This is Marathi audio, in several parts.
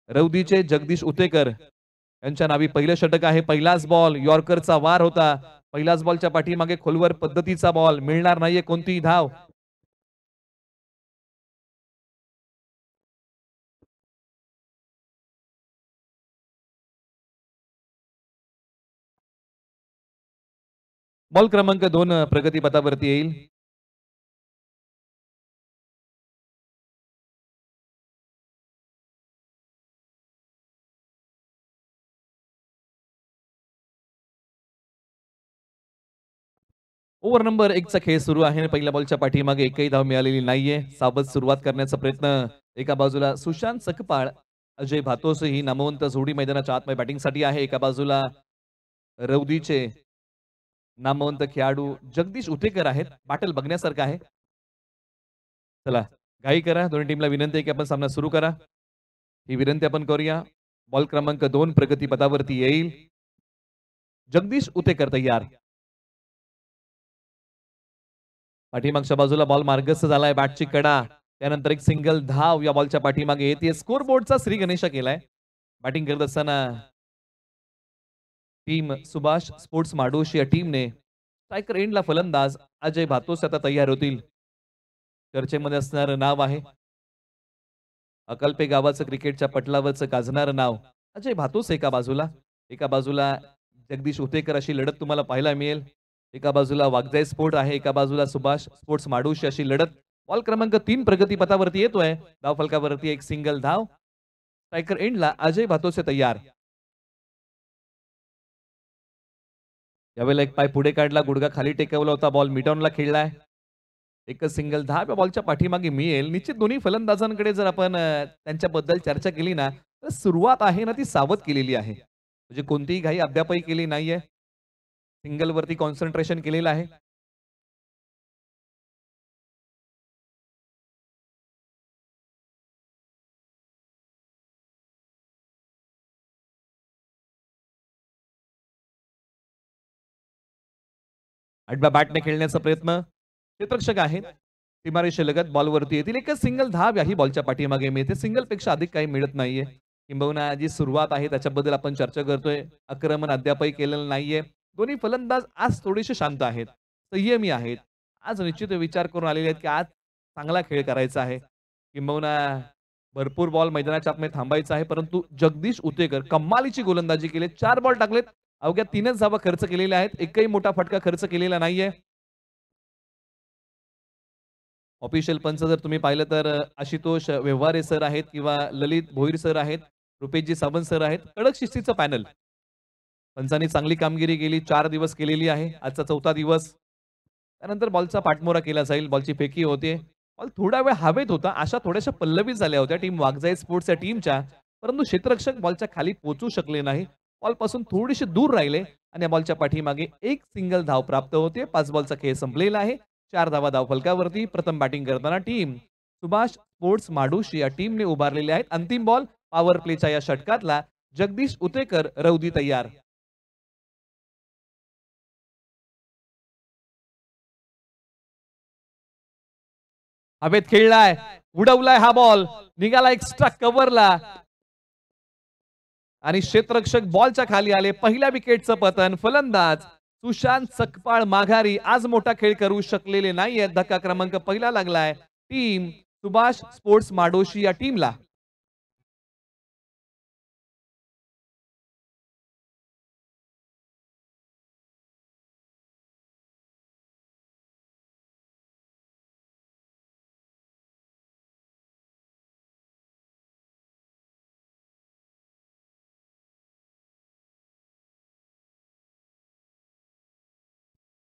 रौदीचे जगदीश उतेकर यांच्या नावी पहिलं षटक आहे. पहिलाच बॉल यॉर्करचा वार होता. पहिल्याच बॉलच्या पाठीमागे खोलवर पद्धतीचा बॉल मिळणार नाहीये कोणतीही धाव. बॉल क्रमांक 2 प्रगती पथावरती येईल. ओव्हर नंबर 1 चा खेळ सुरू आहे. पहिल्या बॉलच्या पाठीमागे एकही धाव मिळालेली नाहीये. सावध सुरुवात करण्याचा प्रयत्न एका बाजूला सुशांत सकपाळ, अजय भातोसे ही नामवंत जोडी मैदानाच्या आतमध्ये बॅटिंगसाठी आहे. एका बाजूला रौदीचे नामवंत खेळाडू जगदीश उतेकर आहेत. बाटल बघण्यासारखं आहे. चला घाई करा. दोन्ही टीमला विनंती आहे की आपण सामना सुरू करा. ही विनंती आपण करूया. बॉल क्रमांक 2 प्रगती पथावरती येईल. जगदीश उतेकर तयार. पाठीमागच्या बाजूला बॉल मार्गस्थ झालाय. बॅटची कडा त्यानंतर एक सिंगल धाव या बॉलच्या पाठीमागे येते. स्कोर बोर्डचा श्री गणेशा केलाय. बॅटिंग करत असताना टीम सुभाष स्पोर्ट्स माडोशी या टीमने स्ट्रायकर एंडला फलंदाज अजय भातोस आता तयार होतील. चर्चेमध्ये असणारं नाव आहे अकल्पे गावाचं क्रिकेटच्या पटलावरचं गाजणारं नाव अजय भातोस. एका बाजूला जगदीश उतेकर अशी लढत तुम्हाला पाहायला मिळेल. एका बाजूला वागजाई स्पोर्ट आहे. एका बाजूला सुभाष स्पोर्ट्स माडोशी अशी लढत. बॉल क्रमांक 3 प्रगती पथावरती येतोय. धाव फलकावरती एक सिंगल धाव. स्ट्रायकर एंडला अजय भातोसे तयार. यावेळेला एक पाय पुढे काढला, गुडघा खाली टेकवला होता. बॉल मिडऑनला खेळलाय. एकच सिंगल धाव या बॉलच्या पाठीमागे मिळेल. निश्चित दोन्ही फलंदाजांकडे जर आपण त्यांच्याबद्दल चर्चा केली ना तर सुरुवात आहे ना ती सावध केलेली आहे. म्हणजे कोणतीही घाई अद्यापही केली नाहीये. सिंगल वरती कॉन्सन्ट्रेशन केलेलं आहे. आडव्या बॅटने खेळण्याचा प्रयत्न क्षेत्ररक्षक आहेत. सीमारेषे लगत बॉलवरती येतील. एकच सिंगल धाव याही बॉलच्या पाठीमागे मिळते. सिंगल पेक्षा अधिक काही मिळत नाहीये. किंबहुना जी सुरुवात आहे त्याच्याबद्दल आपण चर्चा करतोय. आक्रमण अद्यापही केलेलं नाहीये. दोन्ही फलंदाज आज थोडेसे शांत आहेत, संयमी आहेत. आज निश्चित विचार करून आलेले आहेत की आज चांगला खेळ करायचा आहे. किंबहुना भरपूर बॉल मैदानाच्या आतमध्ये थांबायचा आहे. परंतु जगदीश उतेकर कमालीची गोलंदाजी केली. 4 बॉल टाकलेत. अवघ्या 3च धावा खर्च केलेल्या आहेत. एकही मोठा फटका खर्च केलेला नाहीये. ऑफिशियल पंच जर तुम्ही पाहिलं तर आशुतोष व्यवहारे सर आहेत किंवा ललित भोईर सर आहेत, रुपेशजी सावंत सर आहेत. कडक शिस्तीचं पॅनल. पंचांनी चांगली कामगिरी गेली 4 दिवस केलेली आहे. आजचा 4था दिवस. त्यानंतर बॉलचा पाठमोरा केला जाईल. बॉलची फेकी होते. बॉल थोडा वेळ हवेत होता. अशा थोड्याशा पल्लवी झाल्या होत्या टीम वागजाई स्पोर्ट्सच्या टीमच्या. परंतु क्षेत्ररक्षक बॉलच्या खाली पोहोचू शकले नाही. बॉल पासून थोडीशी दूर राहिले आणि या बॉलच्या पाठीमागे एक सिंगल धाव प्राप्त होते. 5 बॉलचा खेळ संपलेला आहे. 4 धावा धाव फलकावरती. प्रथम बॅटिंग करताना टीम सुभाष स्पोर्ट्स माडोशी या टीमने उभारलेले आहेत. अंतिम बॉल पॉवर प्लेच्या या षटकातला जगदीश उतेकर रौदी तयार. हवेत खेळलाय, उडवलाय हा बॉल, निघाला एक्स्ट्रा कव्हरला आणि क्षेत्ररक्षक बॉलच्या खाली आले. पहिल्या विकेटचं पतन. फलंदाज सुशांत सकपाळ माघारी. आज मोठा खेळ करू शकलेले नाहीये. धक्का क्रमांक पहिला लागलाय टीम सुभाष स्पोर्ट्स माडोशी या टीमला.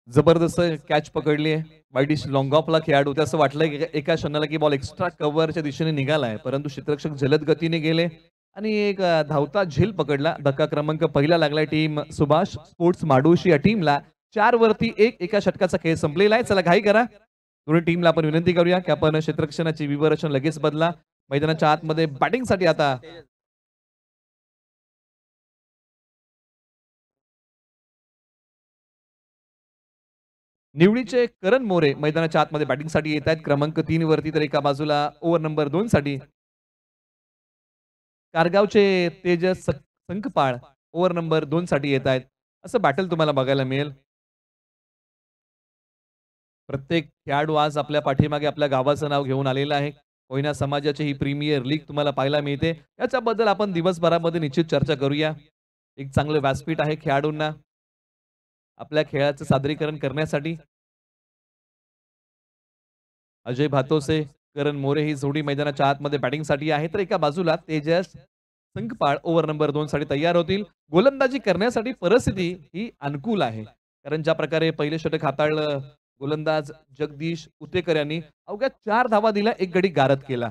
जबरदस्त कॅच पकडली आहे. वाईडिश लॉंग ऑफला खेळाडू होते. असं वाटलं की एका क्षणाला की बॉल एक्स्ट्रा कव्हरच्या दिशेने निघालाय. परंतु क्षेत्ररक्षक जलद गतीने गेले आणि एक धावता झेल पकडला. धक्का क्रमांक पहिला लागलाय टीम सुभाष स्पोर्ट्स माडोशी या टीमला. 4 वरती 1 एका षटकाचा खेळ संपलेला आहे. चला घाई करा. दोन्ही टीमला आपण विनंती करूया की आपण क्षेत्ररक्षणाची विवरचना लगेच बदला. मैदानाच्या आतमध्ये बॅटिंगसाठी आता निवडीचे करण मोरे मैदानाच्या आतमध्ये बॅटिंगसाठी येत आहेत. क्रमांक 3 वरती. तर एका बाजूला ओव्हर नंबर 2 साठी कारगावचे तेजस संकपाळ ओव्हर नंबर 2 साठी येत आहेत. असं बॅटल तुम्हाला बघायला मिळेल. प्रत्येक खेळाडू आज आपल्या पाठीमागे आपल्या गावाचं नाव घेऊन आलेला आहे. कोयना समाजाची ही प्रीमियर लीग तुम्हाला पाहायला मिळते. याच्याबद्दल आपण दिवसभरामध्ये निश्चित चर्चा करूया. एक चांगलं व्यासपीठ आहे खेळाडूंना आपल्या खेळाचं सादरीकरण करण्यासाठी. अजय भातोसे, करण मोरे ही जोडी मैदानाच्या आतमध्ये बॅटिंगसाठी आहे. तर एका बाजूला तेजस संकपाळ ओव्हर नंबर 2 साठी तयार होतील. गोलंदाजी करण्यासाठी परिस्थिती ही अनुकूल आहे. कारण ज्या प्रकारे पहिले षटक हाताळलं गोलंदाज जगदीश उतेकर यांनी अवघ्या 4 धावा दिल्या, एक गडी गारद केला.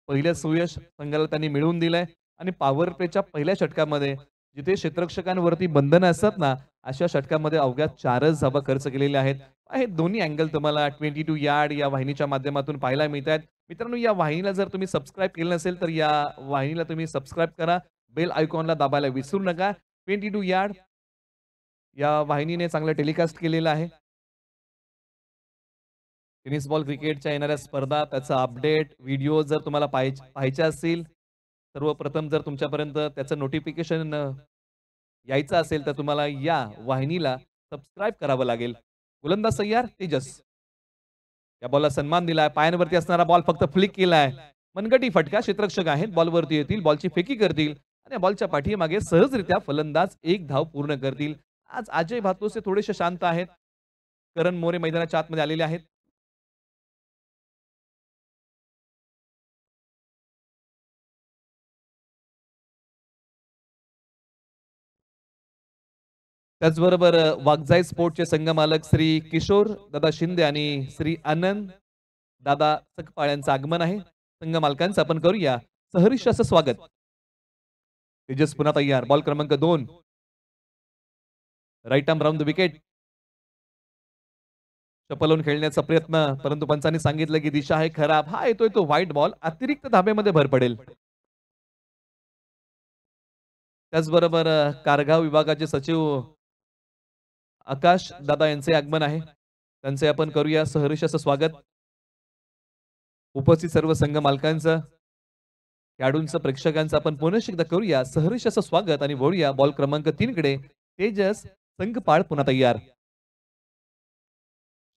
पहिलं सुयश संघाला त्यांनी मिळवून दिलंय आणि पॉवर प्लेच्या पहिल्या षटकामध्ये जिथे क्षेत्ररक्षकांवरती बंधनं असतात ना, अशा षटकामध्ये अवघ्या 4च धावा खर्च केलेल्या आहेत. हे दोन्ही अँगल तुम्हाला 22 यार्ड या वाहिनीच्या माध्यमातून पाहायला मिळत आहेत. मित्रांनो, या वाहिनीला जर तुम्ही सबस्क्राईब केलं नसेल तर या वाहिनीला तुम्ही सबस्क्राईब करा. बेल आयकॉनला दाबायला विसरू नका. 22 यार्ड या वाहिनीने चांगलं टेलिकास्ट केलेलं आहे. टेनिस बॉल क्रिकेटच्या येणाऱ्या स्पर्धा त्याचा अपडेट व्हिडिओ जर तुम्हाला पाहायचे असतील, सर्वप्रथम जर तुमच्यापर्यंत त्याचं नोटिफिकेशन यायचं असेल तर तुम्हाला या वाहिनीला सबस्क्राईब करावं लागेल. गोलंदाज तयार तेजस. या बॉलला सन्मान दिलाय. पायांवरती असणारा बॉल फक्त फ्लिक केलाय. मनगटी फटका. क्षेत्ररक्षक आहेत, बॉलवरती येतील, बॉलची फेकी करतील आणि या बॉलच्या पाठीमागे सहजरित्या फलंदाज एक धाव पूर्ण करतील. आज अजय भातोसे थोडेसे शांत आहेत. करण मोरे मैदानाच्या आतमध्ये आलेले आहेत. त्याचबरोबर वागजाई स्पोर्टचे संघमालक श्री किशोर दादा शिंदे आणि श्री आनंद दादा सकपाळ यांचं आगमन आहे. संघ मालकांचं आपण करूया सहर्ष असं स्वागत. तेजस पुन्हा तयार. बॉल क्रमांक 2. Right arm round the wicket. चपलून खेळण्याचा प्रयत्न, परंतु पंचांनी सांगितलं की दिशा आहे खराब. हा येतोय तो व्हाईट बॉल. अतिरिक्त धाब्यामध्ये भर पडेल. त्याचबरोबर कारगाव विभागाचे सचिव आकाश दादा यांचे आगमन आहे. त्यांचे आपण करूया सहर्ष असं स्वागत. उपस्थित सर्व संघ मालकांचं, खेळाडूंचं, प्रेक्षकांचं आपण पुनश्च एकदा करूया सहर्ष असं स्वागत आणि वळूया बॉल क्रमांक 3 कडे. तेजस संघपाळ पुन्हा तयार.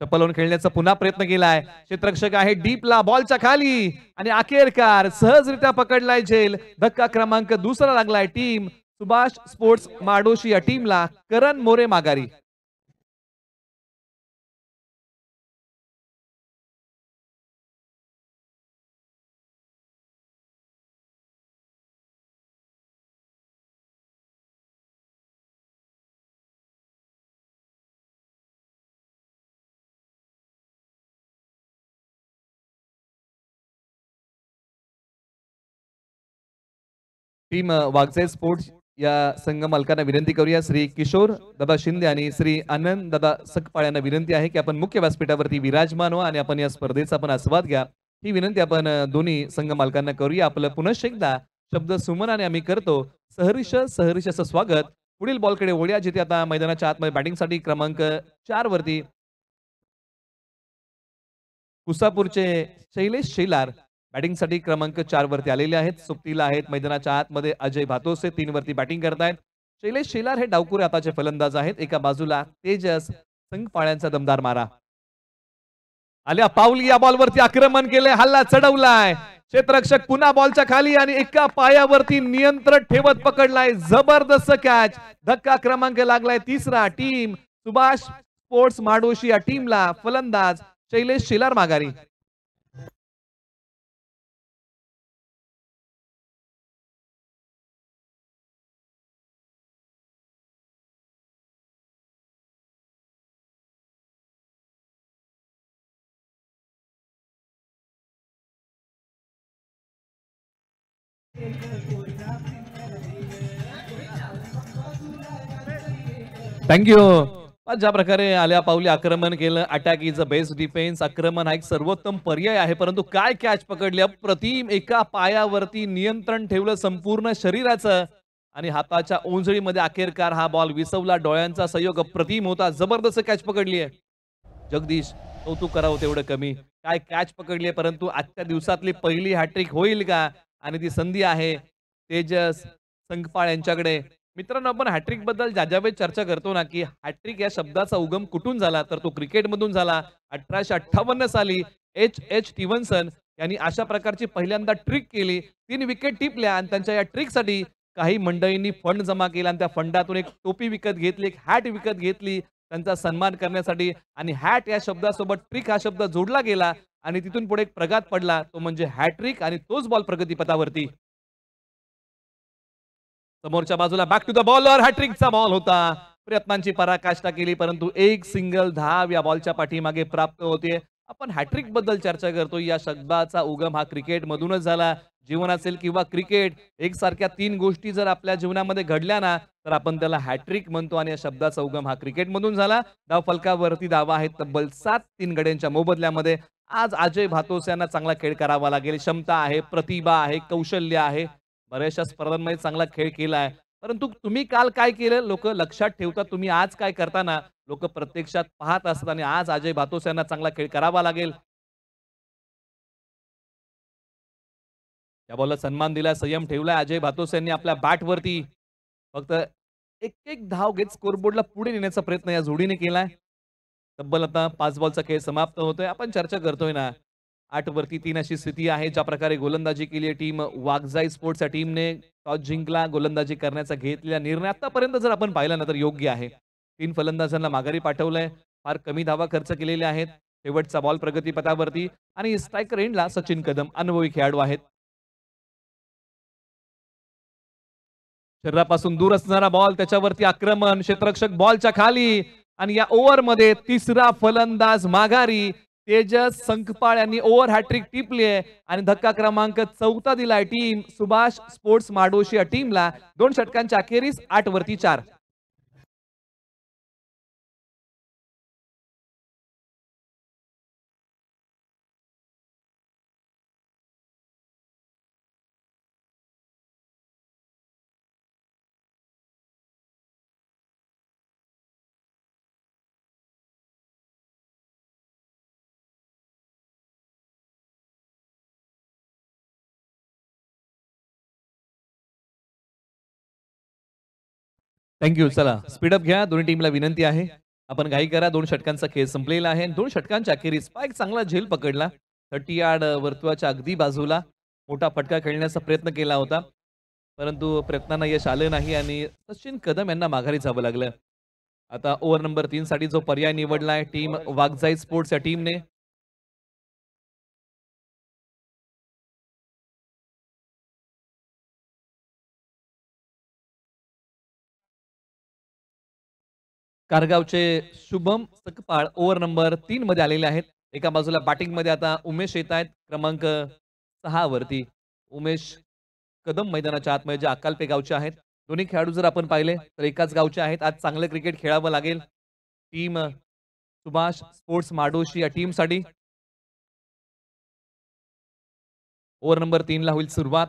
चपलून खेळण्याचा पुन्हा प्रयत्न केलाय. क्षेत्ररक्षक आहे डीपला बॉलच्या खाली आणि अखेरकार सहजरित्या पकडलाय झेल. धक्का क्रमांक 2 लागलाय टीम सुभाष स्पोर्ट्स माडोशी या टीमला. करण मोरे माघारी. टीम वागजे स्पोर्ट्स या संघ मालकांना विनंती करूया. श्री किशोर दादा शिंदे आणि श्री आनंद दादा सकपाळ यांना विनंती आहे की आपण मुख्य व्यासपीठावरती विराजमान व्हा आणि आपण या स्पर्धेचा आपण आस्वाद घ्या. ही विनंती आपण दोन्ही संघ मालकांना करूया. आपलं पुनश्च एकदा शब्द सुमनाने आम्ही करतो सहर्ष सहर्ष असं स्वागत. पुढील बॉलकडे वळूया जिथे आता मैदानाच्या आतमध्ये बॅटिंगसाठी क्रमांक 4 वरती कुसापूरचे शैलेश शेलार बॅटिंगसाठी क्रमांक 4 वरती आलेले आहेत. सुप्तीला आहेत मैदानाच्या आतमध्ये अजय भातोसे 3 वरती बॅटिंग करतायत. शैलेश शेलार हे डावकुरे हाताचे फलंदाज आहेत. एका बाजूला तेजस संघपाळ्यांचा दमदार मारा. आल्या पावली या बॉलवरती आक्रमण केले, हल्ला चढवलाय. क्षेत्ररक्षक पुन्हा बॉलच्या खाली आणि एका पायावरती नियंत्रण ठेवत पकडलाय. जबरदस्त कॅच. धक्का क्रमांक लागलाय 3. टीम सुभाष स्पोर्ट्स माडोशी या टीमला फलंदाज शैलेश शेलार माघारी. थँक्यू. ज्या प्रकारे आल्या पावली आक्रमण केलं, attack is a best defence. आक्रमण हा एक सर्वोत्तम पर्याय आहे, परंतु काय कॅच पकडली अप्रतिम. एका पायावरती नियंत्रण ठेवलं संपूर्ण शरीराचं आणि हाताच्या ओंजळीमध्ये अखेरकार हा बॉल विसवला. डोळ्यांचा संयोग अप्रतिम होता. जबरदस्त कॅच पकडली आहे. जगदीश कौतुक करावं तेवढं कमी. काय कॅच पकडली आहे, परंतु आजच्या दिवसातली पहिली हॅट्रिक होईल का? आणि ती संधी आहे तेजस संकपाळ यांच्याकडे. मित्रांनो, आपण हॅट्रिक बद्दल ज्या ज्या वेळेस चर्चा करतो ना, की हॅट्रिक या शब्दाचा उगम कुठून झाला, तर तो क्रिकेटमधून झाला. 1858 साली एच स्टीव्हन्सन यांनी अशा प्रकारची पहिल्यांदा ट्रिक केली. 3 विकेट टिपल्या आणि त्यांच्या या ट्रिकसाठी काही मंडळींनी फंड जमा केला आणि त्या फंडातून एक टोपी विकत घेतली, एक हॅट विकत घेतली त्यांचा सन्मान करण्यासाठी आणि हॅट या शब्दासोबत ट्रिक हा शब्द जोडला गेला आणि तिथून पुढे एक प्रघात पडला, तो म्हणजे हॅट्रिक आणि तोच बॉल प्रगतीपथावरती. समोरच्या बाजूला बॅक टू द बॉलर, हॅट्रिकचा बॉल होता. प्रयत्नांची पराकाष्ठा केली परंतु एक सिंगल धाव या बॉलच्या पाठीमागे प्राप्त होते. आपण हॅट्रिक बद्दल चर्चा करतो. या शब्दाचा उगम हा क्रिकेट मधूनच झाला. जीवन असेल किंवा क्रिकेट, एकसारख्या 3 गोष्टी जर आपल्या जीवनामध्ये घडल्या ना, तर आपण त्याला हॅट्रिक म्हणतो आणि या शब्दाचा उगम हा क्रिकेटमधून झाला. धाव फलकावरती धावा आहेत तब्बल 7 3 गड्यांच्या मोबदल्यामध्ये. आज अजय भातोस यांना चांगला खेळ करावा लागेल. क्षमता आहे, प्रतिभा आहे, कौशल्य आहे. बऱ्याचशा स्पर्धांमध्ये चांगला खेळ केलाय. परंतु तुम्ही काल काय केलं लोक लक्षात ठेवतात. तुम्ही आज काय करताना लोक प्रत्यक्षात पाहत असतात आणि आज अजय भातोस यांना चांगला खेळ करावा लागेल. त्या बॉलला सन्मान दिला, संयम ठेवलाय अजय भातोस यांनी आपल्या बॅटवरती. फक्त एक एक धाव घेत स्कोरबोर्डला पुढे नेण्याचा प्रयत्न या जोडीने केलाय. तब्बल आता 5 बॉलचा खेळ समाप्त होतोय. आपण चर्चा करतोय ना, 8 वरती 3 अशी स्थिती आहे. ज्या प्रकारे गोलंदाजी केली आहे टीम वाघजाई स्पोर्ट्स या टीमने टॉस जिंकला. गोलंदाजी करण्याचा घेतलेला निर्णय आतापर्यंत जर आपण पाहिला ना, तर योग्य आहे. 3 फलंदाजांना माघारी पाठवलंय. फार कमी धावा खर्च केलेल्या आहेत. शेवटचा बॉल प्रगतीपथावरती आणि स्ट्रायकर एंडला सचिन कदम अनुभवी खेळाडू आहेत. शरीरापासून दूर असणारा बॉल, त्याच्यावरती आक्रमण, क्षेत्ररक्षक बॉलच्या खाली आणि या ओव्हरमध्ये तिसरा फलंदाज माघारी. तेजस संकपाळ यांनी ओव्हर हॅट्रिक टिपली आहे आणि धक्का क्रमांक 4 दिलाय टीम सुभाष स्पोर्ट्स माडोशी या टीमला. 2 षटकांच्या अखेरीस 8 वरती 4. Thank you. चला स्पीडअप घ्या. दोन्ही टीमला विनंती आहे. आपण घाई करा. 2 षटकांचा खेळ संपलेला आहे. 2 षटकांच्या अखेरीस एक चांगला झेल पकडला. 30 यार्ड वर्तुळाच्या अगदी बाजूला मोठा फटका खेळण्याचा प्रयत्न केला होता. परंतु प्रयत्नांना यश आलं नाही आणि सचिन कदम यांना माघारी जावं लागलं. आता ओव्हर नंबर 3 साठी जो पर्याय निवडलाय टीम वाघजाई स्पोर्ट्स या टीमने. कारगावचे शुभम सकपाळ ओव्हर नंबर 3 मध्ये आलेले आहेत. एका बाजूला बॅटिंग मध्ये आता उमेश येत आहेत क्रमांक 6 वरती. उमेश कदम मैदानाच्या आतमध्ये जे अक्कालपे गावचे आहेत. दोन्ही खेळाडू जर आपण पाहिले तर एकाच गावचे आहेत. आज चांगलं क्रिकेट खेळावं लागेल टीम सुभाष स्पोर्ट्स माडोशी या टीमसाठी. ओव्हर नंबर 3 ला होईल सुरुवात.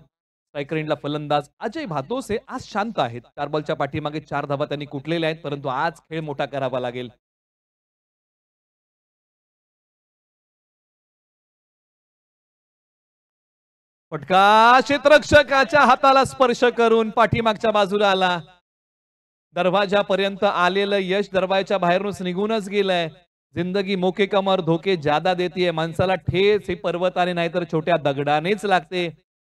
स्ट्रायकर एंडला फलंदाज अजय भातोसे आज शांत आहेत. 4 बॉलच्या पाठीमागे 4 धावा त्यांनी कुटलेल्या आहेत. परंतु आज खेळ मोठा करावा लागेल. फटका क्षेत्ररक्षकाच्या हाताला स्पर्श करून पाठीमागच्या बाजूला आला. दरवाजापर्यंत आलेलं यश दरवाजाच्या बाहेरूनच निघूनच गेलंय. जिंदगी मोके कमर धोके ज्यादा देतीये. माणसाला ठेच ही पर्वताने नाहीतर छोट्या दगडानेच लागते.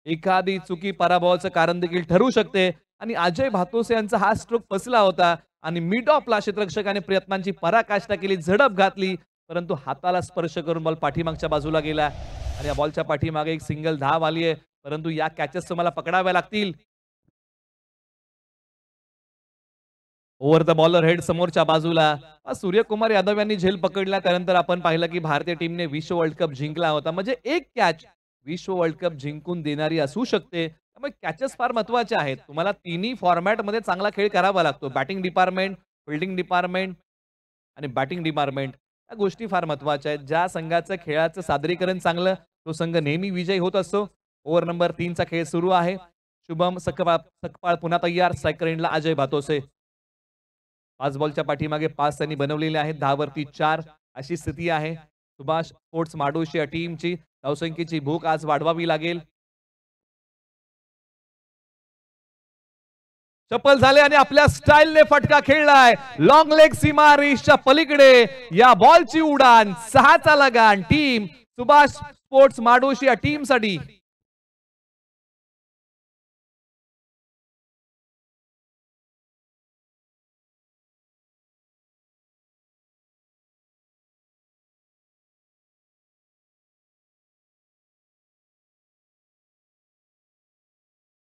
एखादी चुकी पराभवाचं कारण देखील ठरू शकते आणि अजय भातोसे यांचा हा स्ट्रोक फसला होता आणि मिड ऑफला क्षेत्ररक्षकाने प्रयत्नांची पराकाष्ठा केली, झडप घातली, परंतु हाताला स्पर्श करून बॉल पाठीमागच्या बाजूला गेला आणि या बॉलच्या पाठीमागे एक सिंगल धाव आली आहे. परंतु या कॅचेस तुम्हाला पकडाव्या लागतील. ओव्हर द बॉलर हेड समोरच्या बाजूला सूर्यकुमार यादव यांनी झेल पकडला. त्यानंतर आपण पाहिलं की भारतीय टीमने विश्व वर्ल्ड कप जिंकला होता. म्हणजे एक कॅच विश्व वर्ल्ड कप जिंकून देणारी असू शकते. त्यामुळे कॅचेस फार महत्वाचे आहेत. तुम्हाला तिन्ही फॉर्मॅट मध्ये चांगला खेळ करावा लागतो. बॅटिंग डिपार्टमेंट, फिल्डिंग डिपार्टमेंट आणि बॅटिंग डिपार्टमेंट या गोष्टी फार महत्वाच्या आहेत. ज्या संघाचं खेळाचं सादरीकरण चांगलं तो संघ नेहमी विजयी होत असतो. ओव्हर नंबर 3 चा खेळ सुरू आहे. शुभम सकपाळ पुन्हा तयार. स्ट्रायकर एंडला अजय भातोसे. 5 बॉलच्या पाठीमागे 5 त्यांनी बनवलेले आहेत. 10 वरती 4 अशी स्थिती आहे. सुभाष स्पोर्ट्स माडोशी या टीमची धावसंख्येची भूक आज वाढवावी लागेल. चप्पल झाले आणि आपल्या स्टाईलने फटका खेळलाय. लॉंग लेग सीमा रेषच्या पलीकडे या बॉलची उडान 6चा लगान टीम सुभाष स्पोर्ट्स माडोशी या टीमसाठी.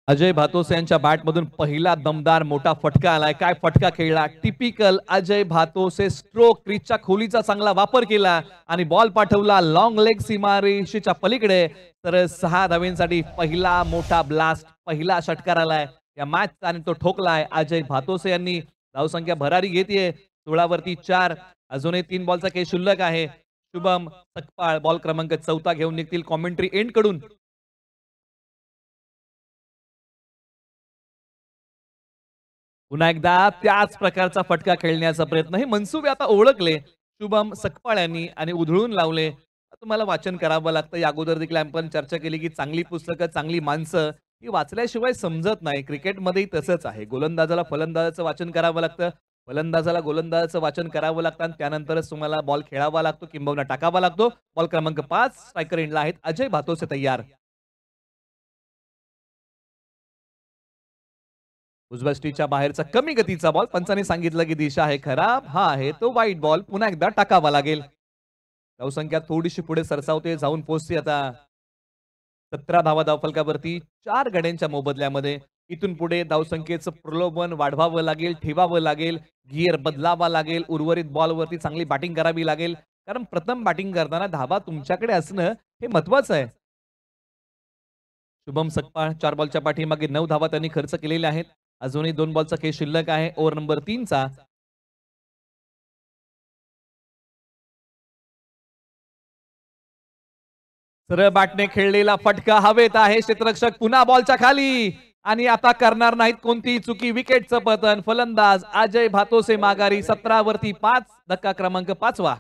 अजय भातोसे यांच्या बॅटमधून पहिला दमदार मोठा फटका आलाय. काय फटका खेळला. टिपिकल अजय भातोसे. स्ट्रोक क्रीजच्या खोलीचा चांगला वापर केला आणि बॉल पाठवला लॉंग लेग सीमारेषेच्या पलीकडे. तर 6 धावेंसाठी पहिला मोठा ब्लास्ट, पहिला षटकार आलाय या मॅचचा आणि तो ठोकलाय अजय भातोसे यांनी. धावसंख्या भरारी घेतेय 16 वरती 4. अजूनही 3 बॉलचा खेळ शिल्लक आहे. शुभम सकपाळ बॉल क्रमांक 14 घेऊन निघतील कॉमेंट्री एंड कडून. पुन्हा एकदा त्याच प्रकारचा फटका खेळण्याचा प्रयत्न. हे मनसुबे आता ओळखले शुभम सकपाळ यांनी आणि उधळून लावले. तुम्हाला वाचन करावं लागतं. या अगोदर देखील आपण चर्चा केली की चांगली पुस्तकं, चांगली माणसं ही वाचल्याशिवाय समजत नाही. क्रिकेटमध्येही तसंच आहे. गोलंदाजाला फलंदाजाचं वाचन करावं लागतं, फलंदाजाला गोलंदाजाचं वाचन करावं लागतं आणि त्यानंतरच तुम्हाला बॉल खेळावा लागतो किंबहुना टाकावा लागतो. बॉल क्रमांक 5 स्ट्रायकर एंडला आहेत अजय भातोसे तयार. उजव्या स्टीच्या बाहेरचा कमी गतीचा बॉल. पंचाने सांगितलं की दिशा आहे खराब, हा आहे तो वाईट बॉल. पुन्हा एकदा टाकावा लागेल. धावसंख्या थोडीशी पुढे सरसावते, जाऊन पोहोचते आता 17 धावा धावफलकावरती 4 गड्यांच्या मोबदल्यामध्ये. इथून पुढे धावसंख्येचं प्रलोभन वाढवावं लागेल, ठेवावं लागेल, गिअर बदलावा लागेल. उर्वरित बॉलवरती चांगली बॅटिंग करावी लागेल, कारण प्रथम बॅटिंग करताना धावा तुमच्याकडे असणं हे महत्वाचं आहे. शुभम सकपाळ 4 बॉलच्या पाठीमागे 9 धावा त्यांनी खर्च केलेल्या आहेत. अजूनही 2 बॉलचा खेळ शिल्लक आहे. ओव्हर नंबर 3चा. सरळ बॅटने खेळलेला फटका हवेत आहे. क्षेत्ररक्षक पुन्हा बॉलच्या खाली आणि आता करणार नाहीत कोणतीही चुकी. विकेटचं पतन. फलंदाज अजय भातोसे माघारी. 17 वरती 5. धक्का क्रमांक 5वा.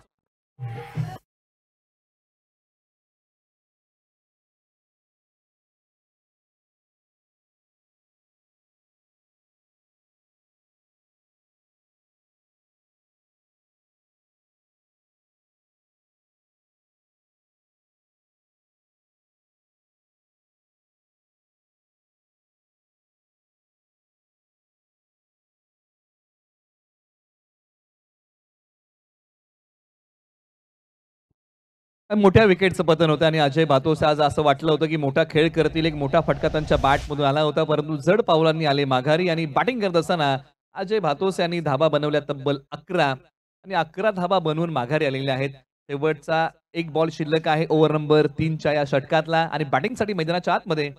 मोठ्या विकेटचं पतन होतं आणि अजय भातोसे आज असं वाटलं होतं की मोठा खेळ करतील. एक मोठा फटका त्यांच्या बॅटमधून आला होता, परंतु जड पावलांनी आले माघारी आणि बॅटिंग करत असताना अजय भातोसे यांनी धाबा बनवल्या तब्बल 11 आणि 11 धाबा बनवून माघारी आलेल्या आहेत. शेवटचा एक बॉल शिल्लक आहे ओव्हर नंबर 3च्या या षटकातला आणि बॅटिंगसाठी मैदानाच्या आतमध्ये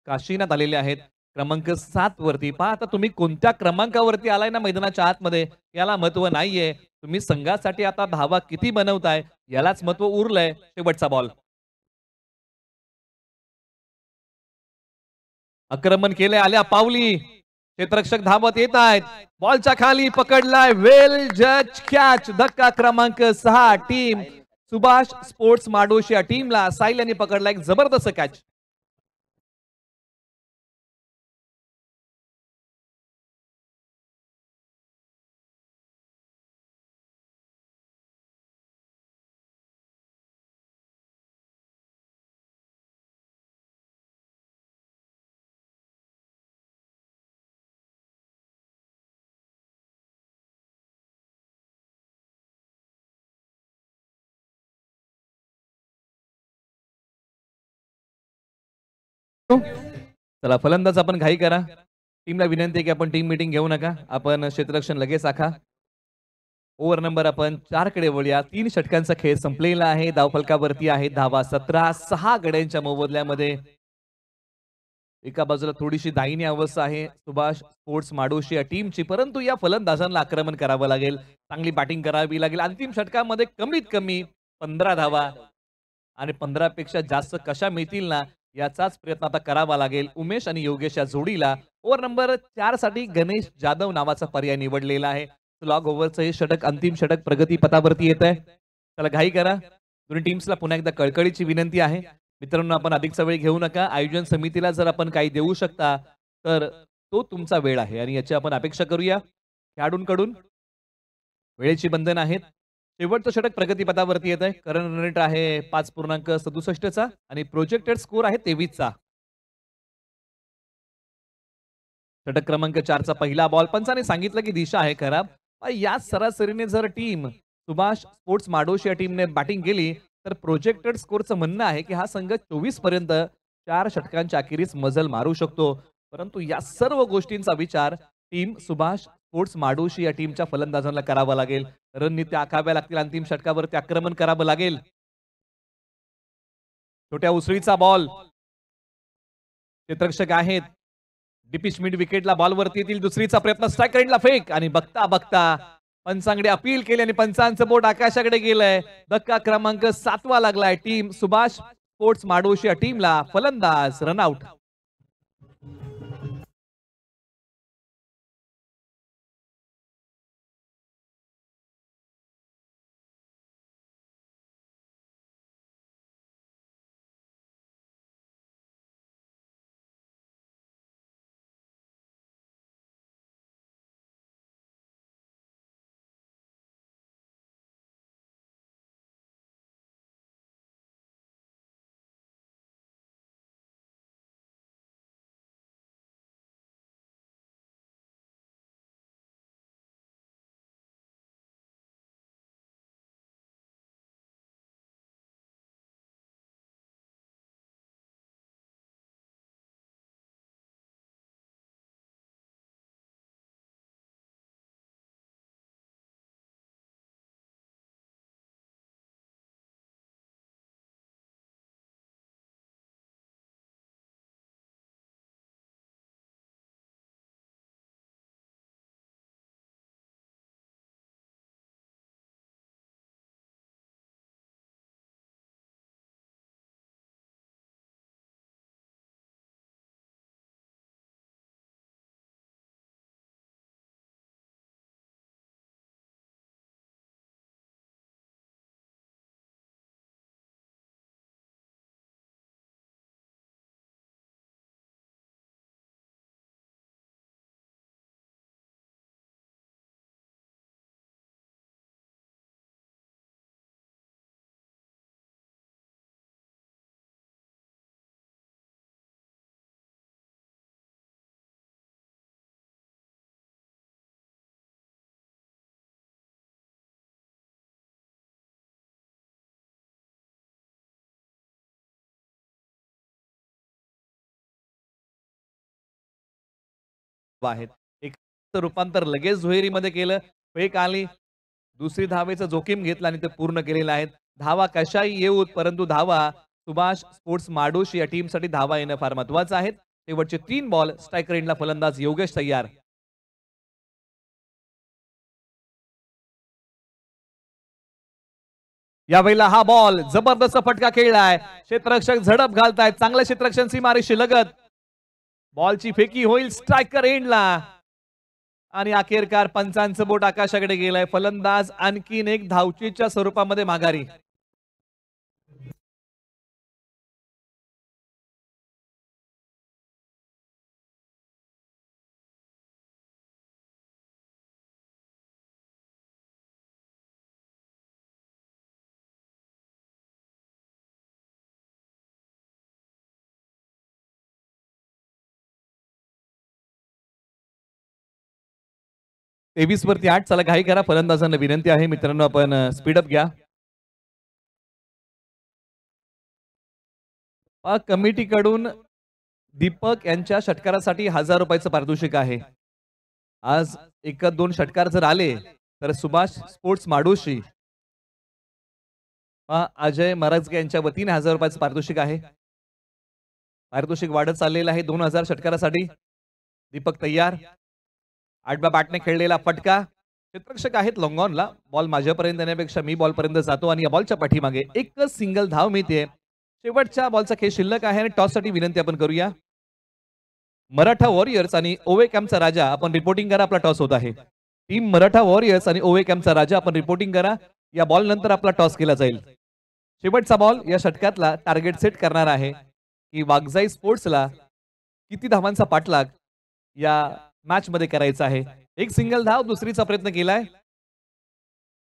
काशीनाथ आलेले आहेत क्रमांक 7 वरती. पहा आता तुम्ही कोणत्या क्रमांकावरती आलाय ना मैदानाच्या आतमध्ये याला महत्व नाहीये. तुम्ही संघासाठी आता धावा किती बनवताय यालाच महत्व उरलंय. शेवटचा बॉल. आक्रमण केले आल्या पावली. क्षेत्ररक्षक धावत येत आहेत. बॉलच्या खाली पकडलाय. वेल जज कॅच. धक्का क्रमांक 6. टीम सुभाष स्पोर्ट्स माडोशी या टीमला साहिल यांनी पकडला एक जबरदस्त कॅच. चला फलंदाज आपण घाई करा. टीमला विनंती आहे की आपण टीम मीटिंग घेऊ नका. आपण क्षेत्ररक्षण लगेच आखा. ओव्हर नंबर आपण 4 कडे वळूया. 3 षटकांचा खेळ संपलेला आहे. धावफलकावरती आहे धावा 17. 6 गड्यांच्या मोबदल्यामध्ये. एका बाजूला थोडीशी दाहिनी अवस्था आहे सुभाष स्पोर्ट्स माडोशी या टीमची, परंतु या फलंदाजांना आक्रमण करावं लागेल. चांगली बॅटिंग करावी लागेल. अंतिम षटकामध्ये कमीत कमी 15 धावा आणि 15 पेक्षा जास्त कशा मिळतील ना याचाच प्रयत्न आता करावा लागेल. उमेश आणि योगेश या जोडीला ओव्हर नंबर 4 साठी गणेश जाधव नावाचा पर्याय निवडलेला आहे. लॉग ओव्हरचं हे षटक अंतिम षटक प्रगती पथावरती येत आहे. चला घाई करा. दोन्ही टीम्सला पुन्हा एकदा कळकळीची विनंती आहे. मित्रांनो आपण अधिकचा वेळ घेऊ नका. आयोजन समितीला जर आपण काही देऊ शकता तर तो तुमचा वेळ आहे आणि याची आपण अपेक्षा करूया खेळाडूंकडून. वेळेची बंधन आहेत. शेवटचं षटक प्रगतीपथावरती येत आहे. करंट रन रेट आहे 5.67 चा आणि प्रोजेक्टेड स्कोर आहे 23 चा. षटक क्रमांक 4 चा पहिला बॉल. पंचाने सांगितलं की दिशा आहे खराब. या सरासरीने जर टीम सुभाष स्पोर्ट्स माडोशी या टीमने बॅटिंग केली तर प्रोजेक्टेड स्कोरचं म्हणणं आहे की हा संघ 24 पर्यंत 4 षटकांच्या अखेरीस मजल मारू शकतो. परंतु या सर्व गोष्टींचा विचार टीम सुभाष स्पोर्ट्स माडोशी या टीमच्या फलंदाजांना करावा लागेल. रणनीत्या आखाव्या लागतील. अंतिम षटकावरती आक्रमण करावं लागेल. छोट्या उसळीचा बॉल. क्षेत्ररक्षक आहेत. डिपिश मिड विकेटला बॉलवरती येतील. दुसरीचा प्रयत्न स्ट्राईक रेंजला फेक आणि बघता बघता पंचांकडे अपील केली आणि पंचांचं बोट आकाशाकडे गेलंय. धक्का क्रमांक 7वा लागलाय टीम सुभाष स्पोर्ट्स माडोशी या टीमला. फलंदाज रनआउट. आहेत. एक रूपांतर लगेच दुहेरीमध्ये केलं. फेक आली. दुसरी धावेचं जोखीम घेतला आणि ते पूर्ण केलेलं आहे. धावा कशाही येऊत परंतु धावा सुभाष स्पोर्ट्स माडोशी या टीमसाठी धावा येणं फार महत्वाचं आहे. शेवटचे 3 बॉल. स्ट्राईक रेंजला फलंदाज योगेश तयार. यावेळेला हा बॉल जबरदस्त फटका खेळलाय. क्षेत्ररक्षक झडप घालतायत. चांगलं क्षेत्ररक्षण सीमारेषी लगत. बॉलची फेकी होईल स्ट्रायकर एंडला आणि अखेरकार पंचांचं बोट आकाशाकडे गेलंय. फलंदाज आणखीन एक धावचीच्या स्वरूपामध्ये माघारी. तेवीस वरती 8. चला घाई करा. फलंदाजांना विनंती आहे मित्रांनो आपण स्पीडअप घ्या. कमिटीकडून दीपक यांच्या षटकारासाठी 1000 रुपयाचं पारितोषिक आहे. आज 1-2 षटकार जर आले तर सुभाष स्पोर्ट्स माडोशी अजय मरजगे यांच्या वतीने 1000 रुपयाचं पारितोषिक आहे. पारितोषिक वाढत चाललेलं आहे. 2000 षटकारासाठी दीपक तयार. 8व्या बॅटने खेळलेला फटका. क्षेत्ररक्षक आहेत लॉंगॉनला. बॉल माझ्यापर्यंत येण्यापेक्षा मी बॉल पर्यंत जातो आणि या बॉलच्या पाठीमागे एकच सिंगल धाव मिळते. शेवटच्या बॉलचा खेळ शिल्लक आहे आणि टॉस साठी विनंती आपण करूया. मराठा वॉरियर्स आणि ओवे कॅम्पचा राजा आपण रिपोर्टिंग करा. आपला टॉस होत आहे. टीम मराठा वॉरियर्स आणि ओवे कॅम्पचा राजा आपण रिपोर्टिंग करा. या बॉल नंतर आपला टॉस केला जाईल. शेवटचा बॉल या षटकातला टार्गेट सेट करणार आहे की वागजाई स्पोर्ट्सला किती धावांचा पाठलाग या मॅच मध्ये करायचं आहे. एक सिंगल धाव दुसरीचा प्रयत्न केलाय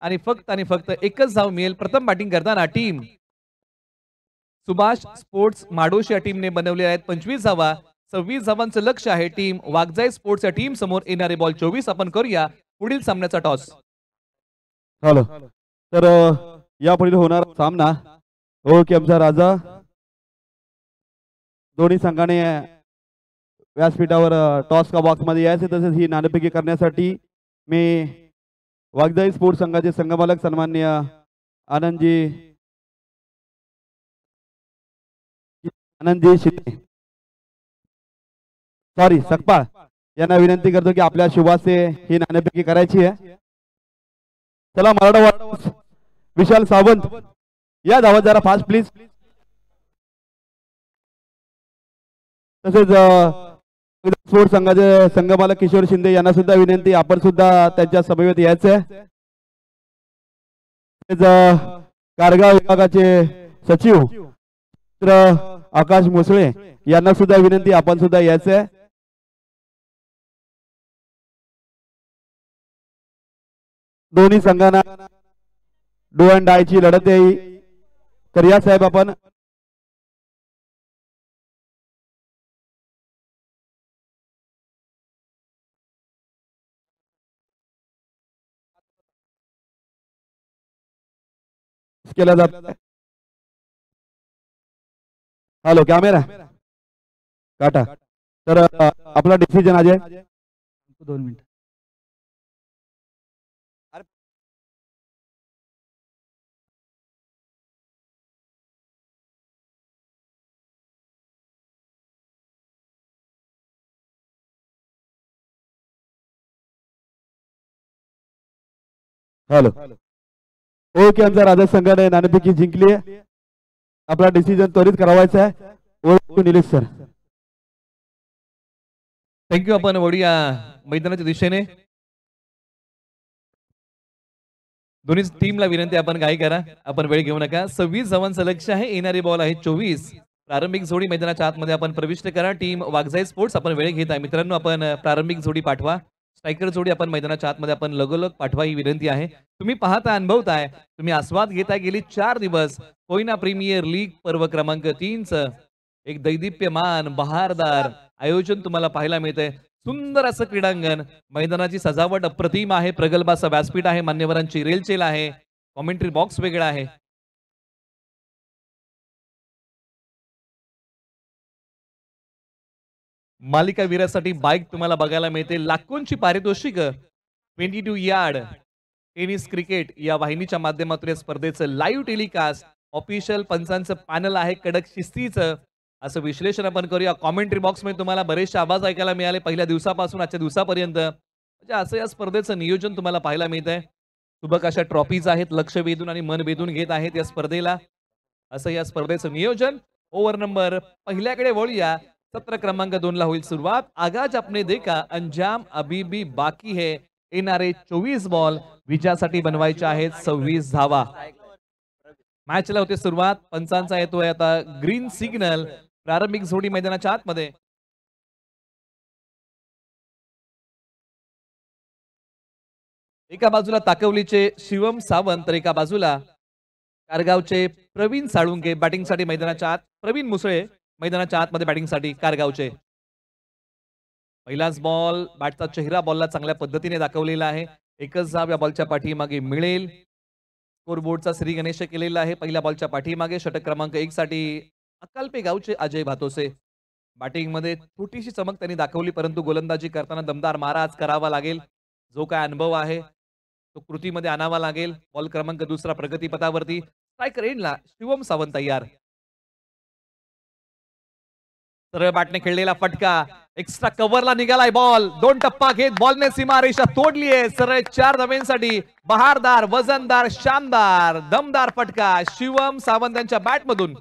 आणि फक्त एकच धाव मिळेल. प्रथम बॅटिंग करताना टीम सुभाष स्पोर्ट्स माडोश या टीमने बनवले आहेत 25 धावा. 26 धावांचं लक्ष आहे टीम वागजाई स्पोर्ट्स या टीम समोर. येणारे बॉल 24. आपण करूया पुढील सामन्याचा टॉस. हॅलो तर यापुढील होणार सामना ओके आमचा राजा दोन्ही संघाने व्यासपीठावर टॉस का बॉक्स मध्ये यायचे तसेच ही नाणेफेकी करण्यासाठी मी वागजाई स्पोर्ट्स संघाचे संघमालक सन्माननीय आनंदजी शिंदे सॉरी सकपाळ यांना विनंती करतो की आपल्या शुभासे ही नाणेफेकी करायची आहे. चला मराठा विशाल सावंत या धावत जरा फास्ट प्लीज. तसेच स्पोर्ट्स संघाचे संघमालक किशोर शिंदे यांना सुद्धा विनंती आपण सुद्धा त्यांच्या समवेत यायचंय. कारगाव विभागाचे सचिव आकाश मोसळे यांना सुद्धा विनंती आपण सुद्धा यायचंय. दोन्ही संघांना डू अँड डाय ची लढत आहे. करिया साहेब आपण केला जात. हॅलो कॅमेरा काटा तर आपला decision Ajay 2 minute. Hello okay आमचा राजा संघाने नाणेफेकी जिंकली आहे. आपला डिसिजन त्वरित करावायचा आहे. ओळखू निलेश सर. थँक्यू. आपण वळूया मैदानाच्या दिशेने. दोन्ही टीमला विनंती आपण काय करा आपण वेळ घेऊ नका. 26 धावांचं लक्ष आहे. येणारे बॉल आहे 24. प्रारंभिक जोडी मैदानाच्या आतमध्ये आपण प्रविष्ट करा. टीम वागजाई स्पोर्ट्स आपण वेळ घेत आहे. मित्रांनो आपण प्रारंभिक जोडी पाठवा. स्ट्रायकर जोडी आपण मैदानाच्या आतमध्ये आपण लगोलग पाठवा ही विनंती आहे. तुम्ही पाहता अनुभवताय तुम्ही आस्वाद घेताय गेली 4 दिवस कोयना प्रीमियर लीग पर्व क्रमांक 3चं एक दैदिप्यमान बहारदार आयोजन तुम्हाला पाहायला मिळतंय. सुंदर असं क्रीडांगण, मैदानाची सजावट अप्रतिम आहे. प्रगल्भ असं व्यासपीठ आहे. मान्यवरांची रेलचेल आहे. कॉमेंट्री बॉक्स वेगळा आहे. मालिका वीरासाठी बाईक तुम्हाला बघायला मिळते. लाखोंची पारितोषिक 22 यार्ड टेनिस क्रिकेट या वाहिनीच्या माध्यमातून या स्पर्धेचं लाईव्ह टेलिकास्ट ऑफिशियल पंचांचं पॅनल आहे. कडक शिस्तीचं असं विश्लेषण आपण करूया. कॉमेंट्री बॉक्स मध्ये तुम्हाला बरेचसे आवाज ऐकायला मिळाले पहिल्या दिवसापासून आजच्या दिवसापर्यंत. म्हणजे असं या स्पर्धेचं नियोजन तुम्हाला पाहायला मिळत आहे. सुबक अशा ट्रॉफीज आहेत. लक्ष वेधून आणि मन वेधून घेत आहेत या स्पर्धेला. असं या स्पर्धेचं नियोजन. ओव्हर नंबर पहिल्याकडे वळूया. सत्र क्रमांक 2 ला होईल सुरुवात. आगाज आपने देखा अंजाम अभी भी बाकी है. येणारे 24 बॉल विजयासाठी बनवायचे आहेत 26 धावा. मॅचला होते सुरुवात. पंचांचा येतोय आता ग्रीन सिग्नल. प्रारंभिक जोडी मैदानाच्या आतमध्ये. एका बाजूला ताकवलीचे शिवम सावंत तर एका बाजूला कारगावचे प्रवीण साळुंके बॅटिंगसाठी मैदानाच्या आत. प्रवीण मुसळे मैदानाच्या आतमध्ये बॅटिंगसाठी कारगावचे. पहिलाच बॉल बॅटचा चेहरा बॉलला चांगल्या पद्धतीने दाखवलेला आहे. एकच धाव या बॉलच्या पाठीमागे मिळेल. स्कोरबोर्डचा श्री गणेश केलेला आहे. पहिल्या बॉलच्या पाठीमागे षटक क्रमांक 1 साठी अकालपे गावचे अजय भातोसे. बॅटिंग मध्ये छोटीशी चमक त्यांनी दाखवली परंतु गोलंदाजी करताना दमदार मारा आज करावा लागेल. जो काय अनुभव आहे तो कृतीमध्ये आणावा लागेल. बॉल क्रमांक 2 प्रगतीपथावरती. स्ट्रायकर एंडला शिवम सावंत तयार. सरळ बॅटने खेळलेला फटका एक्स्ट्रा कव्हरला निघालाय बॉल. 2 टप्पा घेत बॉलने सीमारेषा तोडली आहे. सरळ 4 धाब्यांसाठी बहारदार वजनदार शानदार दमदार फटका शिवम सावंत यांच्या बॅट मधून.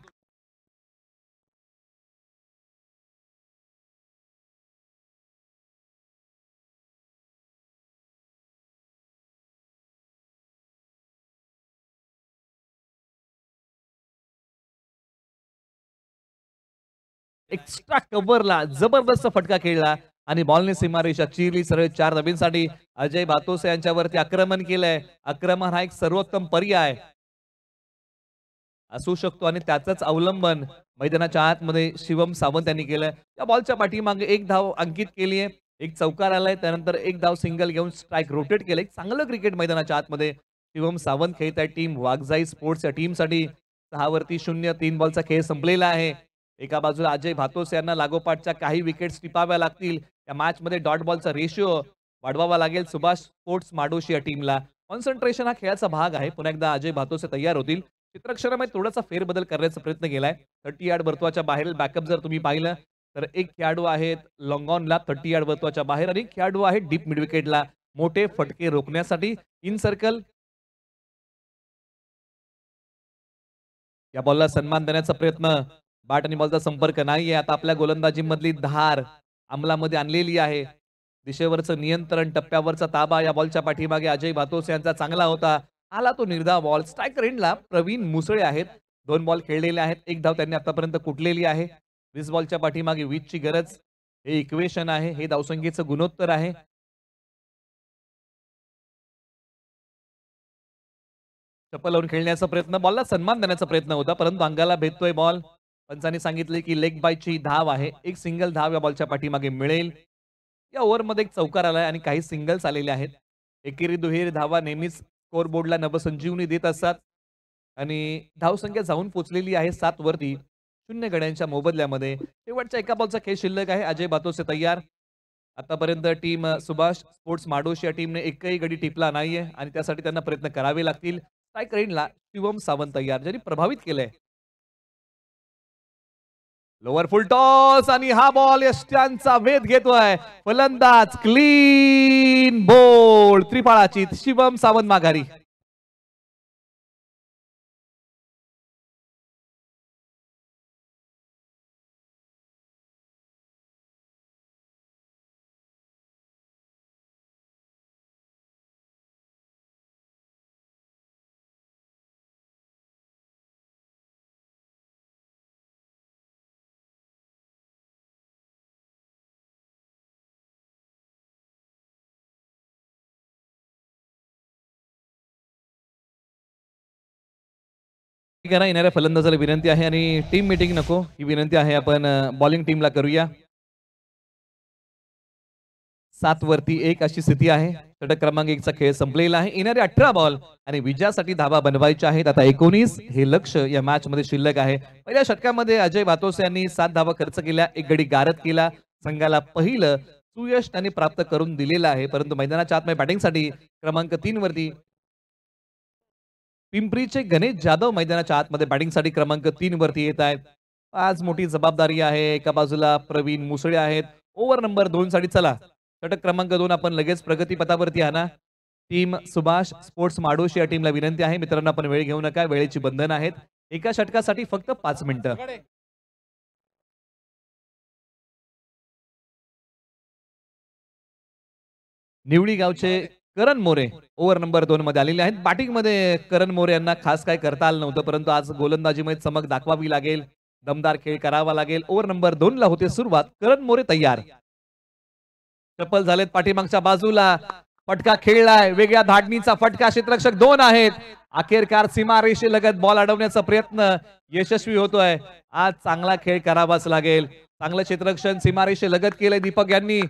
एक्स्ट्रा कव्हरला जबरदस्त फटका खेळला. आणि बॉलने सीमारेषा चिरली सरळ 4 धाबींसाठी. अजय भातोसे यांच्यावरती आक्रमण केलंय. आक्रमण हा एक सर्वोत्तम पर्याय असू शकतो आणि त्याचंच अवलंबन मैदानाच्या आतमध्ये शिवम सावंत यांनी केलंय. या बॉलच्या पाठीमागे एक धाव अंकित केली आहे. एक चौकार आलाय, त्यानंतर एक धाव सिंगल घेऊन स्ट्राईक रोटेट केलंय. चांगलं क्रिकेट मैदानाच्या आतमध्ये शिवम सावंत खेळत आहे. टीम वाघजाई स्पोर्ट्स या टीमसाठी 6 वरती 0 3 बॉलचा खेळ संपलेला आहे. एका बाजूला अजय भातोस यांना लागोपाठच्या काही विकेट्स टिपाव्या लागतील. या मॅच मध्ये डॉट बॉलचा रेशिओ वाढवावा लागेल सुभाष स्पोर्ट्स माडोशी या टीमला. कॉन्सन्ट्रेशन हा खेळाचा भाग आहे. पुन्हा एकदा अजय भातोसे तयार होतील. चित्रक्षरामध्ये थोडासा फेरबदल करण्याचा प्रयत्न केलाय. 30 यार्ड वर्तुळाच्या बाहेर बॅकअप जर तुम्ही पाहिलं तर एक खेळाडू आहेत लॉंग ऑनला 30 यार्ड वर्तुळाच्या बाहेर आणि एक खेळाडू आहे डीप मिड विकेटला मोठे फटके रोखण्यासाठी. इन सर्कल या बॉलला सन्मान देण्याचा प्रयत्न. बॅट आणि बॉलचा संपर्क नाहीये. आता आपल्या गोलंदाजीमधली धार अंमलामध्ये आणलेली आहे. दिशेवरचं नियंत्रण, टप्प्यावरचा ताबा या बॉलच्या पाठीमागे अजय भातोसे यांचा चांगला होता. आला तो निर्धाव बॉल. स्ट्रायकर एंडला प्रवीण मुसळे आहेत. 2 बॉल खेळलेले आहेत. एक धाव त्यांनी आतापर्यंत कुटलेली आहे. 20 बॉलच्या पाठीमागे 20 ची गरज. हे इक्वेशन आहे. हे धावसंख्येचं गुणोत्तर आहे. चप्पल लावून खेळण्याचा प्रयत्न, बॉलला सन्मान देण्याचा प्रयत्न होता परंतु अंगाला भेटतोय बॉल. पंचांनी सांगितले की लेग बायची धाव आहे. एक सिंगल धाव या बॉलच्या पाठीमागे मिळेल. या ओव्हरमध्ये एक चौकार आलाय आणि काही सिंगल्स आलेले आहेत. एकेरी दुहेरी धावा नेहमीच स्कोर बोर्डला नवसंजीवनी देत असतात आणि धावसंख्या जाऊन पोहोचलेली आहे 7 वरती 0 गड्यांच्या मोबदल्यामध्ये. शेवटच्या एका बॉलचा खेळ शिल्लक आहे. अजय भातोसे तयार. आतापर्यंत टीम सुभाष स्पोर्ट्स माडोशी या टीमने एकही गडी टिपला नाहीये आणि त्यासाठी त्यांना प्रयत्न करावे लागतील. स्ट्रायकर एंडला शिवम सावंत तयार, ज्यांनी प्रभावित केलंय. लोअर फुल टॉस आणि हा बॉल यष्ट्यांचा वेध घेतोय. फलंदाज क्लीन बोल्ड त्रिफळाची शिवम सावंत माघारी. करा. येणाऱ्या फलंदाजाला विनंती आहे आणि टीम मीटिंग नको ही विनंती आहे. आपण बॉलिंग टीमला करूया. 7 वरती 1 अशी स्थिती आहे. षटक क्रमांक 1 चा खेळ संपलेला आहे. येणारे 18 बॉल आणि विजयासाठी धावा बनवायच्या आहेत. आता 19 हे लक्ष या मॅच मध्ये शिल्लक आहे. पहिल्या षटकामध्ये अजय भातोसे यांनी 7 धावा खर्च केल्या. एक गडी गारद केला. संघाला पहिलं सुयश त्यांनी प्राप्त करून दिलेलं आहे. परंतु मैदानाच्या आतमध्ये बॅटिंगसाठी क्रमांक 3 वरती पिंपरीचे गणेश जाधव मैदानाच्या आतमध्ये बॅटिंगसाठी क्रमांक 3 वरती येत आहेत. आज मोठी जबाबदारी आहे. एका बाजूला प्रवीण मुसळे आहेत. ओव्हर नंबर 2 साठी चला. षटक क्रमांक 2 आपण लगेच प्रगतीपथावरती आणा. टीम सुभाष स्पोर्ट्स माडोशी या टीमला विनंती आहे मित्रांनो, आपण वेळ घेऊ नका. वेळेची बंधन आहेत. एका षटकासाठी फक्त 5 मिनिटं. निवडी गावचे करण मोरे ओव्हर नंबर 2 मध्ये आलेले आहेत. बॅटिंग मध्ये करण मोरे यांना खास काय करता आलं नव्हतं परंतु आज गोलंदाजीमध्ये चमक दाखवावी लागेल. दमदार खेळ करावा लागेल. ओव्हर नंबर 2 ला होते सुरुवात. करण मोरे तयार. चप्पल झालेत पाठीमागच्या बाजूला. फटका खेळलाय. वेगळ्या धाडणीचा फटका. क्षेत्ररक्षक 2 आहेत. अखेरकार सीमारेषे लगत बॉल अडवण्याचा प्रयत्न यशस्वी होतोय. आज चांगला खेळ करावाच लागेल. चांगलं क्षेत्ररक्षण सीमारेषे लगत केलंय दीपक यांनी.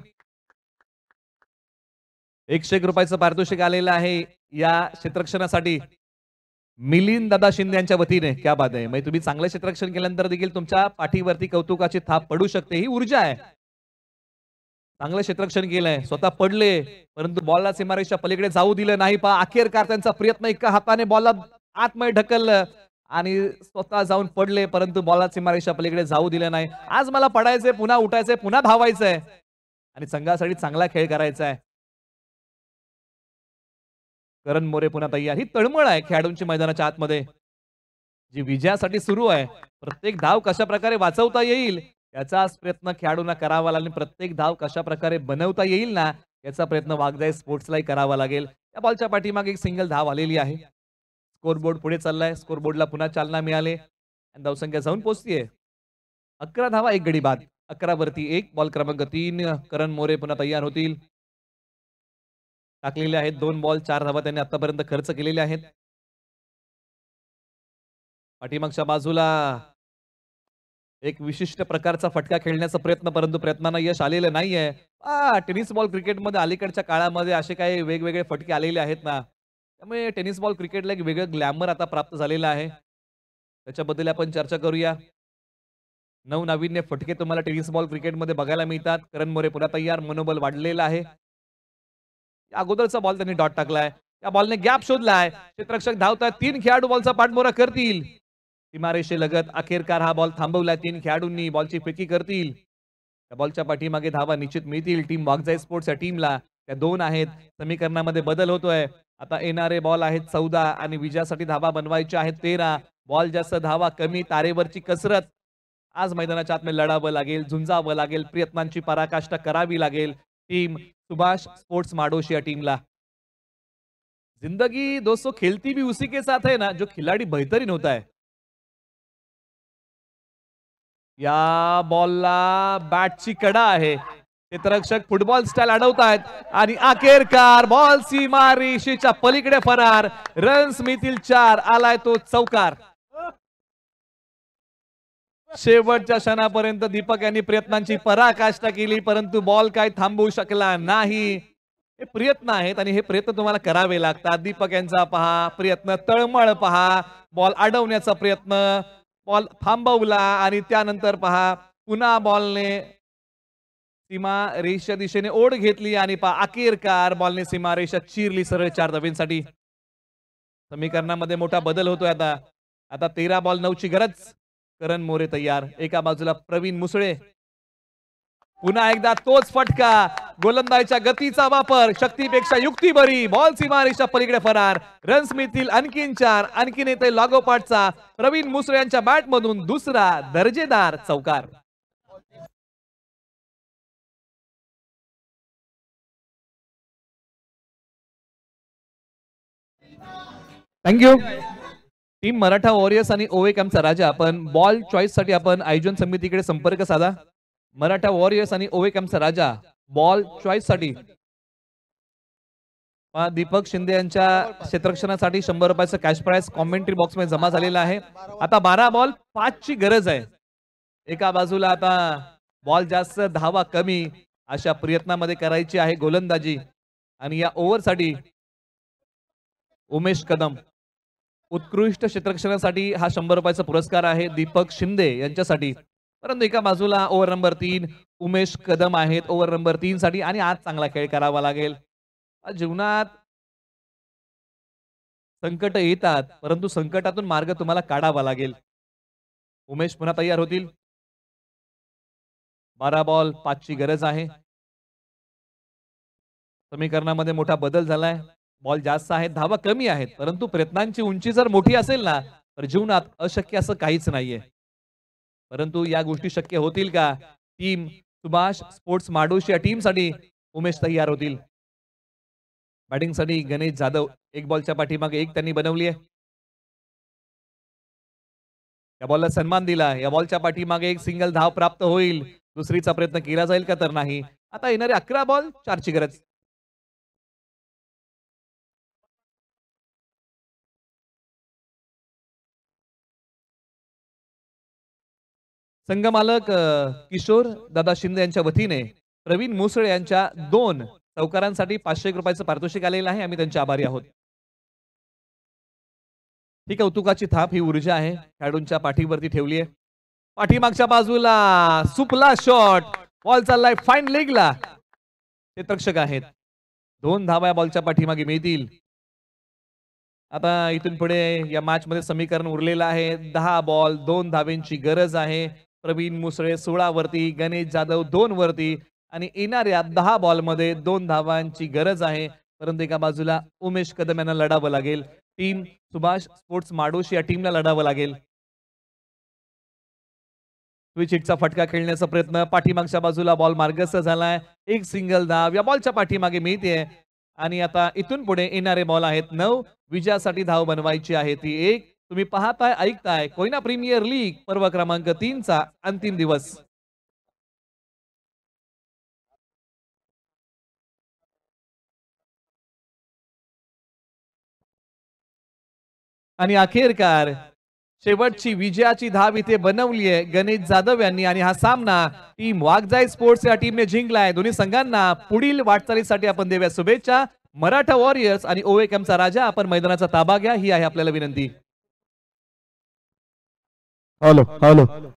101 रुपयाचं पारितोषिक आलेलं आहे या क्षेत्ररक्षणासाठी मिलिंद दादा शिंदे यांच्या वतीने. क्या बात आहे. म्हणजे तुम्ही चांगलं क्षेत्ररक्षण केल्यानंतर देखील तुमच्या पाठीवरती कौतुकाची थाप पडू शकते. ही ऊर्जा आहे. चांगलं क्षेत्ररक्षण केलंय. स्वतः पडले परंतु बॉलला सीमारेषा पलीकडे जाऊ दिलं नाही. पहा अखेरकार त्यांचा प्रयत्न. एका हाताने बॉलला आतमध्ये ढकललं आणि स्वतः जाऊन पडले परंतु बॉलला सीमारेषा पलीकडे जाऊ दिलं नाही. आज मला पडायचंय, पुन्हा उठायचंय, पुन्हा धावायचंय आणि संघासाठी चांगला खेळ करायचा आहे. करण मोरे पुन्हा तयार. ही तळमळ आहे खेळाडूंची मैदानाच्या आतमध्ये जी विजयासाठी सुरू आहे. प्रत्येक धाव कशा प्रकारे वाचवता येईल याचाच प्रयत्न खेळाडूंना करावा लागेल. प्रत्येक धाव कशा प्रकारे बनवता येईल ना याचा प्रयत्न वाघजाई स्पोर्ट्सलाही करावा लागेल. या बॉलच्या पाठीमागे एक सिंगल धाव आलेली आहे. स्कोरबोर्ड पुढे चाललाय. स्कोरबोर्डला पुन्हा चालना मिळाली आणि धावसंख्या जाऊन पोहोचतीये 11 धावा 1 गडी बाद. 11 वरती 1. बॉल क्रमांक 3 करण मोरे पुन्हा तयार होतील. टाकलेले आहेत 2 बॉल 4 धावा त्यांनी आतापर्यंत खर्च केलेले आहेत. पाठीमागच्या बाजूला एक विशिष्ट प्रकारचा फटका खेळण्याचा प्रयत्न, परंतु प्रयत्नांना यश आलेलं नाहीये. टेनिस बॉल क्रिकेटमध्ये अलीकडच्या काळामध्ये असे काही वेगवेगळे फटके आलेले आहेत ना, त्यामुळे टेनिस बॉल क्रिकेटला एक वेगळं ग्लॅमर आता प्राप्त झालेलं आहे. त्याच्याबद्दल आपण चर्चा करूया. नवनाविन्य फटके तुम्हाला टेनिस बॉल क्रिकेटमध्ये बघायला मिळतात. करण मोरे पुन्हा तयार, मनोबल वाढलेलं आहे. अगोदरचा बॉल त्यांनी डॉट टाकलाय, त्या बॉलने गॅप शोधलाय, क्षेत्ररक्षक धावतात, 3 खेळाडू बॉलचा पाठमोरा करतील. सीमारेषेलगत अखेरकार हा बॉल थांबवलाय. 3 खेळाडूंनी बॉलची फेकी करतील. त्या बॉलच्या पाठीमागे धावा निश्चित मिळतील टीम वाघजाई स्पोर्ट्स या टीमला. त्या 2 आहेत. समीकरणामध्ये बदल होतोय. आता येणारे बॉल आहेत 14 आणि विजयासाठी धावा बनवायच्या आहेत 13. बॉल जास्त धावा कमी, तारेवरची कसरत. आज मैदानाच्या आतमध्ये लढावं लागेल, झुंजावं लागेल, प्रयत्नांची पराकाष्ठा करावी लागेल टीम सुभाष स्पोर्ट्स माडोशी या टीमला. जिंदगी दोस्तों खेलती भी उसी के साथ है ना जो खिलाड़ी बेहतरीन होता है. या बॉलला बॅटची कडा आहे. क्षेत्ररक्षक फुटबॉल स्टाईल अडवतायत आणि अखेरकार बॉल सीमारेषेच्या पलीकडे फरार. रन्स मिळतील 4. आलाय तो चौकार. शेवटच्या क्षणापर्यंत दीपक यांनी प्रयत्नांची पराकाष्ठा केली, परंतु बॉल काय थांबवू शकला नाही. हे प्रयत्न आहेत आणि हे प्रयत्न तुम्हाला करावे लागतात. दीपक यांचा पहा प्रयत्न, तळमळ पहा, बॉल अडवण्याचा प्रयत्न, बॉल थांबवला आणि त्यानंतर पहा पुन्हा बॉलने सीमारेषा दिशेने ओढ घेतली आणि पहा अखेरकार बॉलने सीमारेषा चिरली सरळ 4 धाब्यांसाठी. समीकरणामध्ये मोठा बदल होतोय आता. आता 13 बॉल 9ची गरज. करण मोरे तयार, एका बाजूला प्रवीण मुसळे. पुन्हा एकदा तोच फटका, गोलंदाजीच्या गतीचा वापर, शक्तीपेक्षा युक्ती बरी. बॉल सीमारेषा पलीकडे फरार. रन्स मिळतील आणखीन 4. आणखीन येते लागोपाठचा प्रवीण मुसळे यांच्या बॅट मधून दुसरा दर्जेदार चौकार. थँक्यू. टीम मराठा वॉरियर्स आणि ओवेकॅमचा राजा, आपण बॉल चॉईस साठी आपण आयोजन समितीकडे संपर्क साधा. मराठा वॉरियर्स आणि ओवेकॅमचा राजा बॉल चॉईस साठी दीपक शिंदे यांच्या क्षेत्ररक्षणासाठी 100 रुपयाचं कॅश प्राइस कॉमेंट्री बॉक्स मध्ये जमा झालेला आहे. आता 12 बॉल 5ची गरज आहे. एका बाजूला आता बॉल जास्त धावा कमी अशा प्रयत्नामध्ये करायची आहे गोलंदाजी. आणि या ओव्हरसाठी उमेश कदम उत्कृष्ट क्षेत्ररक्षणासाठी हा 100 रुपयाचा पुरस्कार आहे दीपक शिंदे यांच्यासाठी. परंतु एका बाजूला ओव्हर नंबर 3 उमेश कदम आहेत ओव्हर नंबर 3 साठी. आणि आज चांगला खेळ करावा लागेल. जीवनात संकट येतात, परंतु संकटातून मार्ग तुम्हाला काढावा लागेल. उमेश पुन्हा तयार होतील. 12 बॉल 5ची गरज आहे. समीकरणामध्ये मोठा बदल झालाय. बॉल जास्त आहेत, धावा कमी आहेत, परंतु प्रयत्नांची उंची जर मोठी असेल ना तर जीवनात अशक्य असं काहीच नाहीये. परंतु या गोष्टी शक्य होतील का? टीम सुभाष स्पोर्ट्स माडोशी या टीमसाठी उमेश तयार होतील. बॅटिंगसाठी गणेश जाधव 1 बॉलच्या पाठीमागे 1 त्यांनी बनवली आहे. या बॉलला सन्मान दिला. या बॉलच्या पाठीमागे 1 सिंगल धाव प्राप्त होईल. दुसरीचा प्रयत्न केला जाईल का तर नाही. आता येणारे 11 बॉल 4ची गरज. संघमालक किशोर दादा शिंदे यांच्या वतीने प्रवीण मुसळे यांच्या 2 चौकारांसाठी 500 रुपयाचं पारितोषिक आलेलं आहे. आम्ही त्यांचे आभारी आहोत. ही कौतुकाची थाप, ही ऊर्जा आहे खेळाडूंच्या पाठीवरती ठेवली आहे. पाठीमागच्या बाजूला सुपला शॉट, बॉल चाललाय फाईन लेगला. क्षेत्ररक्षक आहेत. 2 धावा बॉलच्या पाठीमागे मिळतील. आता इथून पुढे या मॅच मध्ये समीकरण उरलेलं आहे. 10 बॉल 2 धावेंची गरज आहे. प्रवीण मुसळे 16 वरती, गणेश जाधव 2 वरती आणि येणाऱ्या 10 बॉल मध्ये 2 धावांची गरज आहे. परंतु एका बाजूला उमेश कदम यांना लढावं लागेल. टीम सुभाष स्पोर्ट्स माडोशी या टीमला लढावं लागेल. स्विच हिटचा फटका खेळण्याचा प्रयत्न, पाठीमागच्या बाजूला बॉल मार्गस्थ झालाय. 1 सिंगल धाव या बॉलच्या पाठीमागे मिळते. आणि आता इथून पुढे येणारे बॉल आहेत 9. विजयासाठी धाव बनवायची आहे ती 1. तुम्ही पाहताय ऐकताय कोयना प्रीमियर लीग पर्व क्रमांक 3चा अंतिम दिवस. आणि अखेरकार शेवटची विजयाची धाव इथे बनवली आहे गणेश जाधव यांनी आणि हा सामना टीम वाघजाई स्पोर्ट्स या टीमने जिंकलाय. दोन्ही संघांना पुढील वाटचालीसाठी आपण देऊया शुभेच्छा. मराठा वॉरियर्स आणि ओएकएमचा राजा, आपण मैदानाचा ताबा घ्या, ही आहे आपल्याला विनंती. हॅलो